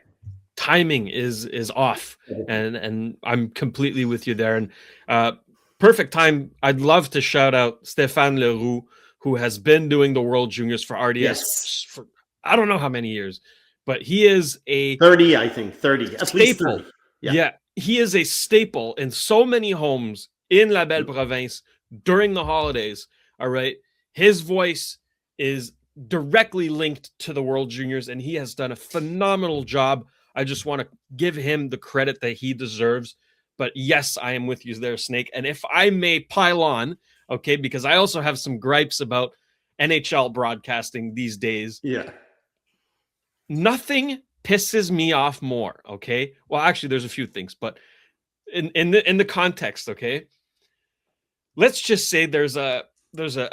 Timing is off, and I'm completely with you there. And perfect time. I'd love to shout out Stéphane Leroux, who has been doing the World Juniors for RDS for I don't know how many years, but he is a 30, I think 30, at least 30. Yeah, he is a staple in so many homes in La Belle Province during the holidays. All right, his voice is directly linked to the World Juniors, and he has done a phenomenal job. I just want to give him the credit that he deserves. But yes, I am with you there, Snake. And if I may pile on, okay, because I also have some gripes about NHL broadcasting these days. Yeah. Nothing pisses me off more, okay? Well, actually, there's a few things, but in the context, okay? Let's just say there's a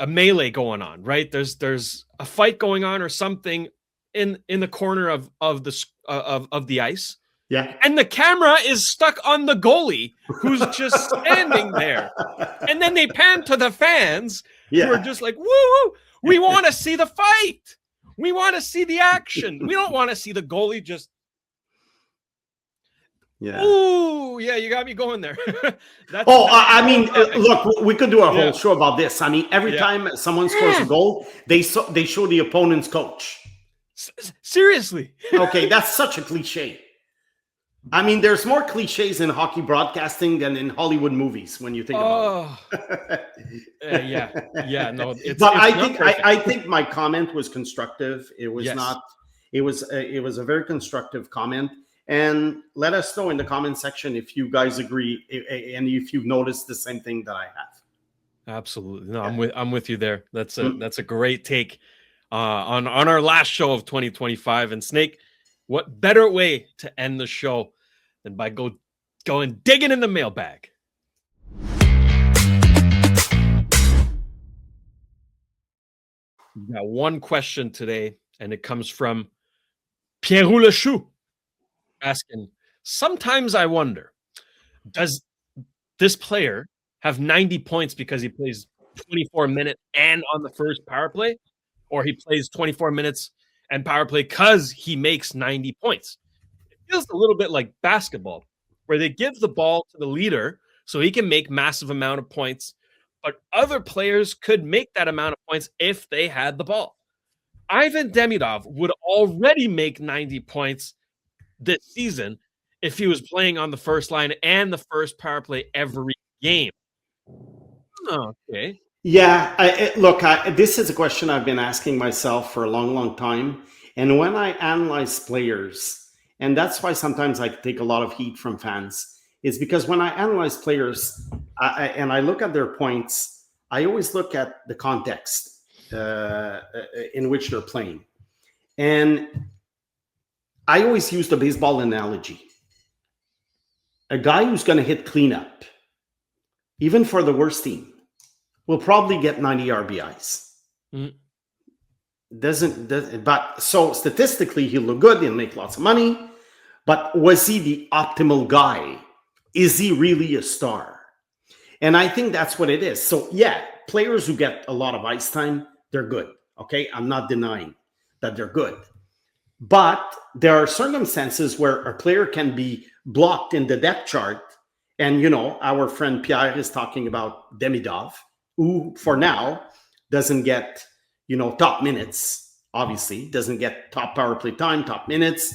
melee going on, right? There's a fight going on or something in the corner of the ice. Yeah. And the camera is stuck on the goalie who's just standing there. And then they pan to the fans who are just like, woo, we want to see the fight. We want to see the action. We don't want to see the goalie just. Yeah. Ooh, yeah, you got me going there. Look, we could do a whole show about this. I mean, every time someone scores a goal, they show the opponent's coach. Seriously. Okay, that's such a cliche. I mean, there's more cliches in hockey broadcasting than in Hollywood movies when you think about it. Yeah, no. But I think my comment was constructive. It was not. It was a very constructive comment. And let us know in the comment section if you guys agree and if you've noticed the same thing that I have. Absolutely, no, I'm with you there. That's a great take on our last show of 2025. And Snake, what better way to end the show than by going digging in the mailbag? We got one question today, and it comes from Pierrot Le Chou, asking, sometimes I wonder, does this player have 90 points because he plays 24 minutes and on the first power play, or he plays 24 minutes and power play because he makes 90 points? It feels a little bit like basketball, where they give the ball to the leader so he can make massive amount of points, but other players could make that amount of points if they had the ball. Ivan Demidov would already make 90 points this season if he was playing on the first line and the first power play every game. Okay. Yeah, look, this is a question I've been asking myself for a long, long time. And when I analyze players, and that's why sometimes I take a lot of heat from fans, is because when I analyze players and I look at their points, I always look at the context in which they're playing. And I always use the baseball analogy. A guy who's going to hit cleanup, even for the worst team, will probably get 90 RBIs. But so statistically, he'll look good. He'll make lots of money. But was he the optimal guy? Is he really a star? And I think that's what it is. So yeah, players who get a lot of ice time, they're good. Okay, I'm not denying that they're good. But there are circumstances where a player can be blocked in the depth chart. And, our friend Pierre is talking about Demidov, who for now doesn't get, top minutes, obviously, doesn't get top power play time, top minutes.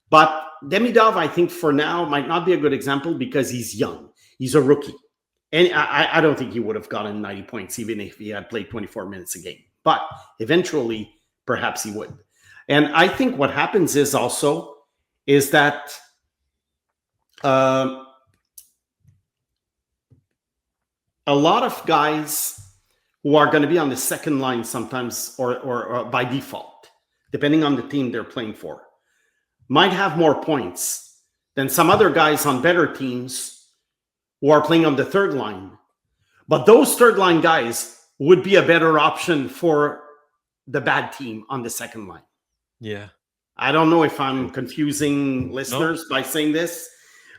But Demidov, I think for now, might not be a good example because he's young. He's a rookie. And I don't think he would have gotten 90 points even if he had played 24 minutes a game. But eventually, perhaps he would. And I think what happens is that a lot of guys who are going to be on the second line sometimes or by default, depending on the team they're playing for, might have more points than some other guys on better teams who are playing on the third line. But those third line guys would be a better option for the bad team on the second line. Yeah. I don't know if I'm confusing listeners by saying this,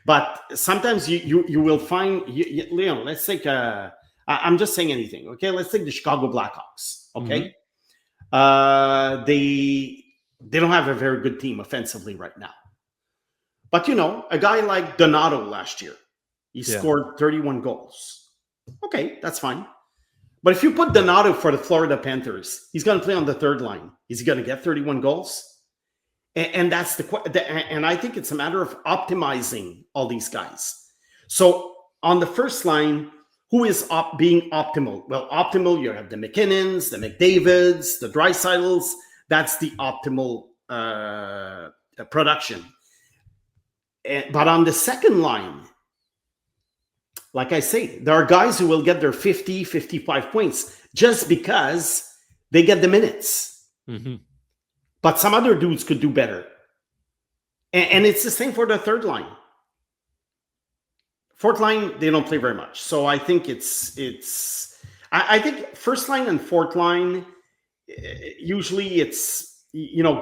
but sometimes you will find, Leon, let's take I'm just saying anything, okay? Let's take the Chicago Blackhawks, okay? Mm-hmm. They don't have a very good team offensively right now. But, a guy like Donato last year, he scored 31 goals. Okay, that's fine. But if you put Donato for the Florida Panthers, he's going to play on the third line. Is he going to get 31 goals? And that's and I think it's a matter of optimizing all these guys. So on the first line, who is being optimal? Well, optimal, you have the McKinnons, the McDavids, the Dreisaitl's. That's the optimal production. But on the second line, like I say, there are guys who will get their 50, 55 points just because they get the minutes. Mm-hmm. But some other dudes could do better. And it's the same for the third line. Fourth line, they don't play very much. So I think I think first line and fourth line, usually it's,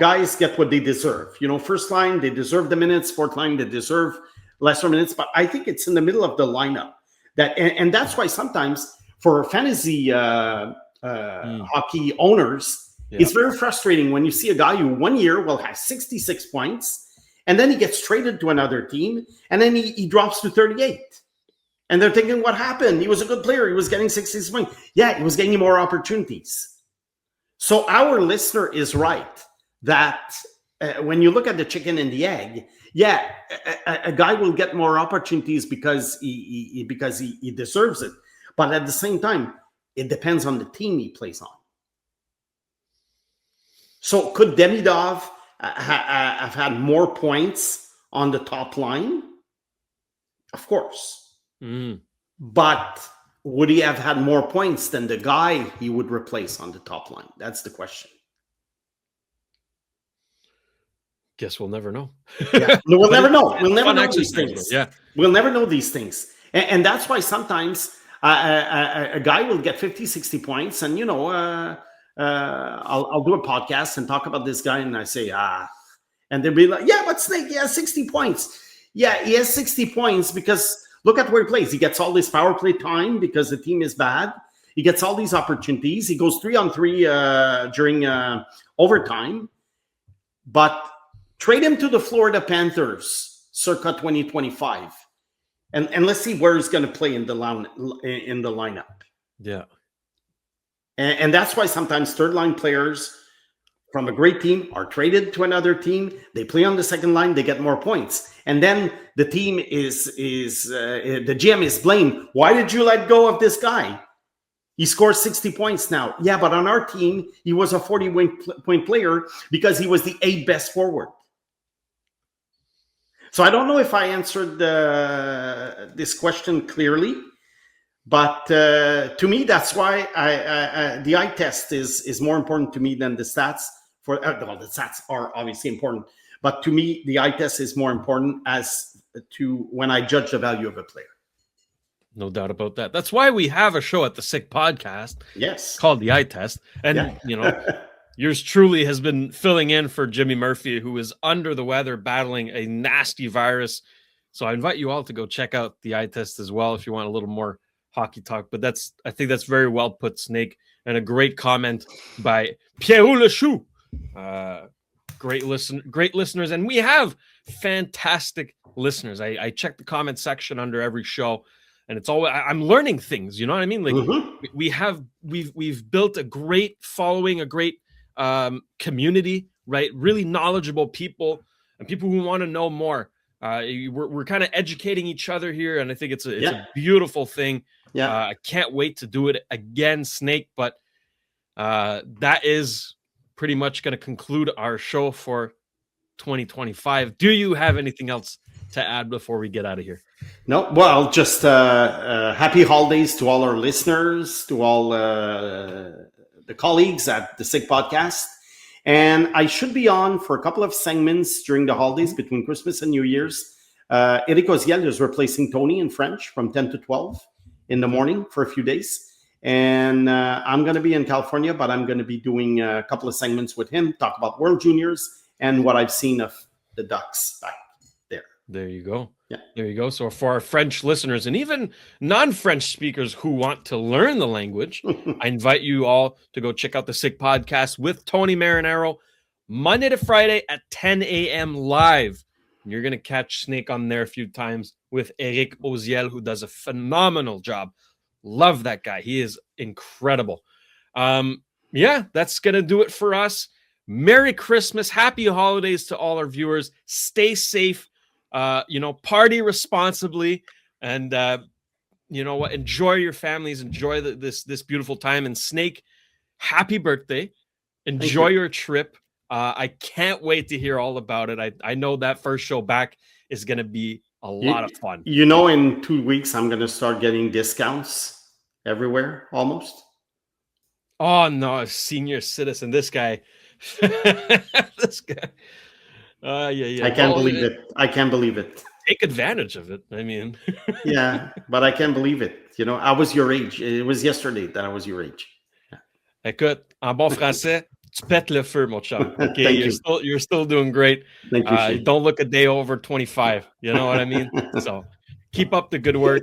guys get what they deserve. First line, they deserve the minutes. Fourth line, they deserve lesser minutes. But I think it's in the middle of the lineup. And that's why sometimes for fantasy hockey owners, it's very frustrating when you see a guy who 1 year will have 66 points, and then he gets traded to another team, and then he drops to 38. And they're thinking, what happened? He was a good player. He was getting 66 points. Yeah, he was getting more opportunities. So our listener is right that when you look at the chicken and the egg, a guy will get more opportunities because he deserves it. But at the same time, it depends on the team he plays on. So could Demidov have had more points on the top line? Of course. Mm. But would he have had more points than the guy he would replace on the top line? That's the question. Guess we'll never know. No, we'll never know. We'll never know these things. Yeah. We'll never know these things. And that's why sometimes a guy will get 50, 60 points and, I'll do a podcast and talk about this guy and I say, and they'll be like, yeah, but Snake, he has 60 points. Yeah, he has 60 points because look at where he plays. He gets all this power play time because the team is bad. He gets all these opportunities. He goes 3-on-3 during overtime. But trade him to the Florida Panthers circa 2025. And let's see where he's going to play in the lineup. Yeah. And that's why sometimes third line players from a great team are traded to another team. They play on the second line, they get more points. And then the team the GM is blamed. Why did you let go of this guy? He scores 60 points now. Yeah, but on our team, he was a 40-point player because he was the 8th best forward. So I don't know if I answered this question clearly. But to me, that's why the eye test is more important to me than the stats. The stats are obviously important, but to me, the eye test is more important as to when I judge the value of a player. No doubt about that. That's why we have a show at the Sick Podcast. Yes, called the Eye Test, and yours truly has been filling in for Jimmy Murphy, who is under the weather, battling a nasty virus. So I invite you all to go check out the Eye Test as well if you want a little more hockey talk. But I think that's very well put, Snake, and a great comment by Pierre Le Chou. great listeners, and we have fantastic listeners. I check the comment section under every show, and it's always I'm learning things. You know what I mean? Like we've built a great following, a great community, right? Really knowledgeable people and people who want to know more. We're kind of educating each other here, and I think it's a beautiful thing. Yeah, I can't wait to do it again, Snake. But that is pretty much going to conclude our show for 2025. Do you have anything else to add before we get out of here? No, well, just happy holidays to all our listeners, to all the colleagues at the SIG Podcast. And I should be on for a couple of segments during the holidays between Christmas and New Year's. Eric Oziel is replacing Tony in French from 10 to 12 in the morning for a few days. And I'm going to be in California, but I'm going to be doing a couple of segments with him, talk about World Juniors and what I've seen of the Ducks back there. There you go. Yeah. There you go. So for our French listeners and even non-French speakers who want to learn the language, I invite you all to go check out the SIG Podcast with Tony Marinaro Monday to Friday at 10 a.m. live. And you're going to catch Snake on there a few times with Eric Oziel, who does a phenomenal job. Love that guy. He is incredible. Yeah, that's going to do it for us. Merry Christmas. Happy holidays to all our viewers. Stay safe. Party responsibly, and you know what? Enjoy your families. Enjoy this beautiful time. And Snake, happy birthday! Enjoy your trip. I can't wait to hear all about it. I know that first show back is going to be a lot of fun. You know, in 2 weeks, I'm going to start getting discounts everywhere, almost. Oh no, senior citizen. This guy. This guy. Yeah. I can't believe it. I can't believe it. Take advantage of it. I mean, yeah, but I can't believe it. You know, I was your age. It was yesterday that I was your age. Écoute, en bon français, tu pètes le feu, mon chum. Okay, you're still doing great. Thank you. Don't look a day over 25. You know what I mean? So keep up the good work,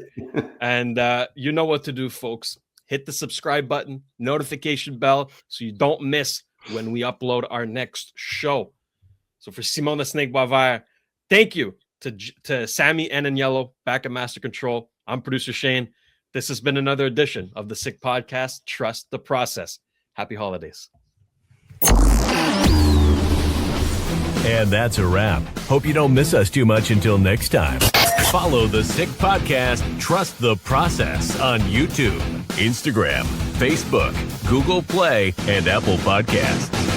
and you know what to do, folks. Hit the subscribe button, notification bell, so you don't miss when we upload our next show. So for Simon the Snake Boisvert, thank you to Sammy and Yellow back at Master Control. I'm producer Shayne. This has been another edition of the SIG Podcast. Trust the process. Happy holidays. And that's a wrap. Hope you don't miss us too much until next time. Follow the SIG Podcast, Trust the Process on YouTube, Instagram, Facebook, Google Play, and Apple Podcasts.